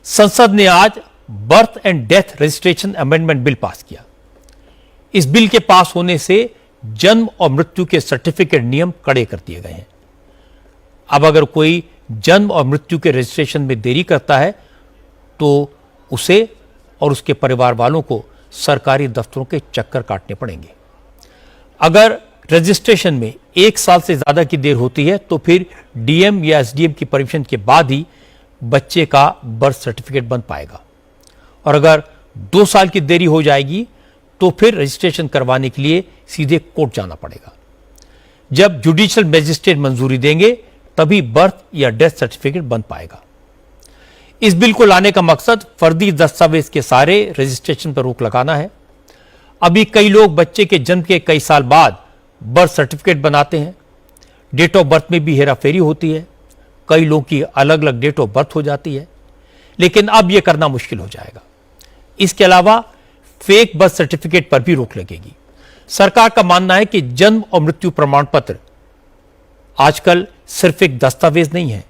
संसद ने आज birth and death registration amendment bill pass किया। इस बिल के पास होने से जन्म और मृत्यु के सर्टिफिकेट नियम कड़े कर दिए गए हैं। अब अगर कोई जन्म और मृत्यु के रजिस्ट्रेशन में देरी करता है तो उसे और उसके परिवार वालों को सरकारी दफ्तरों के चक्कर काटने पड़ेंगे। अगर रजिस्ट्रेशन में 1 साल से ज्यादा की देर होती है तो फिर डीएम या एसडीएम की परमिशन के बाद ही बच्चे का बर्थ सर्टिफिकेट बन पाएगा, और अगर 2 साल की देरी हो जाएगी तो फिर रजिस्ट्रेशन करवाने के लिए सीधे कोर्ट जाना पड़ेगा। जब जुडिशियल मजिस्ट्रेट मंजूरी देंगे तभी बर्थ या डेथ सर्टिफिकेट बन पाएगा। इस बिल को लाने का मकसद फर्जी दस्तावेज के सारे रजिस्ट्रेशन पर रोक लगाना है। अभी कई लोग बच्चे के जन्म के कई साल बाद बर्थ सर्टिफिकेट बनाते हैं। डेट ऑफ बर्थ में भी हेराफेरी होती है, कई लोगों की अलग अलग डेट ऑफ बर्थ हो जाती है, लेकिन अब यह करना मुश्किल हो जाएगा। इसके अलावा फेक बर्थ सर्टिफिकेट पर भी रोक लगेगी। सरकार का मानना है कि जन्म और मृत्यु प्रमाण पत्र आजकल सिर्फ एक दस्तावेज नहीं है।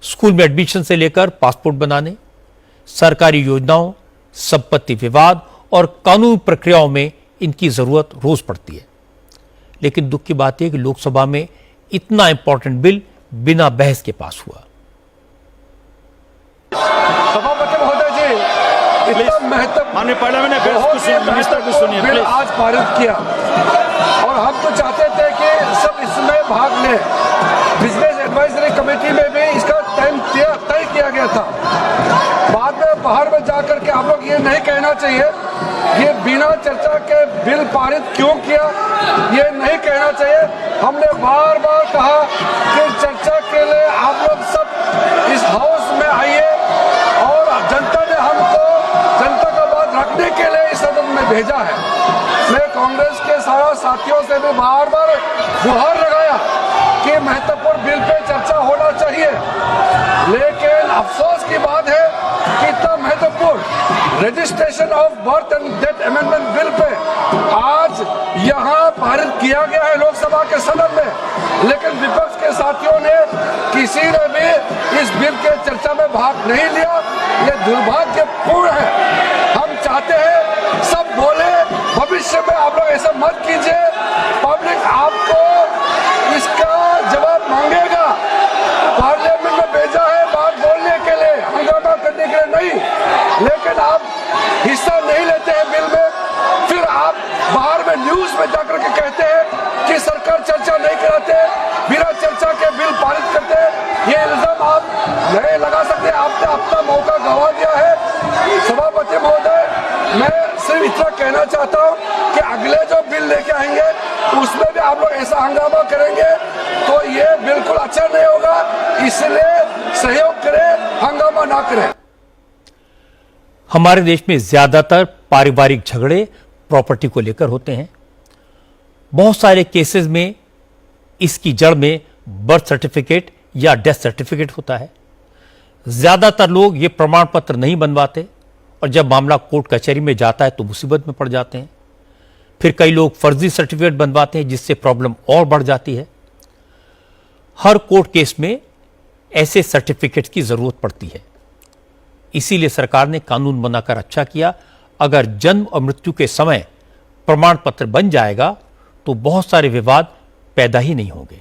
स्कूल में एडमिशन से लेकर पासपोर्ट बनाने, सरकारी योजनाओं, संपत्ति विवाद और कानूनी प्रक्रियाओं में इनकी जरूरत रोज पड़ती है। लेकिन दुख की बात यह कि लोकसभा में इतना इंपॉर्टेंट बिल बिना बहस के पास हुआ। सभापति महोदय जी, इतना महत्वपूर्ण बिल आज पारित किया और हम तो चाहते थे कि सब इसमें भाग लें। बिजनेस एडवाइजरी कमेटी में भी इसका टाइम तय किया गया था। बाद में बाहर में जाकर के आप लोग ये नहीं कहना चाहिए ये बिना चर्चा के बिल पारित क्यों किया, ये नहीं कहना चाहिए। हमने बार बार कहा कि चर्चा के लिए आप लोग सब इस हाउस में आइए, और जनता ने हमको जनता का बात रखने के लिए इस सदन में भेजा है। मैं कांग्रेस के सारा साथियों से भी बार बार गुहार लगाया कि महत्वपूर्ण बिल पे चर्चा होना चाहिए, लेकिन अफसोस की बात है कि इतना महत्वपूर्ण registration of birth and death amendment bill pay आज यहाँ पारित किया गया है लोकसभा के सदन में, लेकिन विपक्ष के साथियों ने किसी ने भी इस बिल के चर्चा में भाग नहीं लिया। ये दुर्भाग्यपूर्ण है। हम चाहते हैं सब बोले, भविष्य में आप लोग ऐसा मत कीजिए। पब्लिक आपको इसका जवाब मांगेगा। पार्लियामेंट में भेजा है बात बोलने के लिए, हंगामा करने के लिए नहीं, लेकिन आप हिस्सा नहीं लेते हैं बिल में। फिर आप बाहर में न्यूज में जाकर के कहते हैं कि सरकार चर्चा नहीं कराते, बिना चर्चा के बिल पारित करते हैं। ये इल्जाम आप नहीं लगा सकते। आपने अपना मौका गंवा दिया है। सभापति महोदय, मैं सिर्फ इतना कहना चाहता हूँ कि अगले जो बिल लेके आएंगे उसमें भी आप लोग ऐसा हंगामा करेंगे तो ये बिल्कुल अच्छा नहीं होगा। इसलिए सहयोग करें, हंगामा ना करें। हमारे देश में ज्यादातर पारिवारिक झगड़े प्रॉपर्टी को लेकर होते हैं। बहुत सारे केसेस में इसकी जड़ में बर्थ सर्टिफिकेट या डेथ सर्टिफिकेट होता है। ज्यादातर लोग ये प्रमाण पत्र नहीं बनवाते और जब मामला कोर्ट कचहरी में जाता है तो मुसीबत में पड़ जाते हैं। फिर कई लोग फर्जी सर्टिफिकेट बनवाते हैं जिससे प्रॉब्लम और बढ़ जाती है। हर कोर्ट केस में ऐसे सर्टिफिकेट की जरूरत पड़ती है। इसीलिए सरकार ने कानून बनाकर अच्छा किया। अगर जन्म और मृत्यु के समय प्रमाण पत्र बन जाएगा तो बहुत सारे विवाद पैदा ही नहीं होंगे।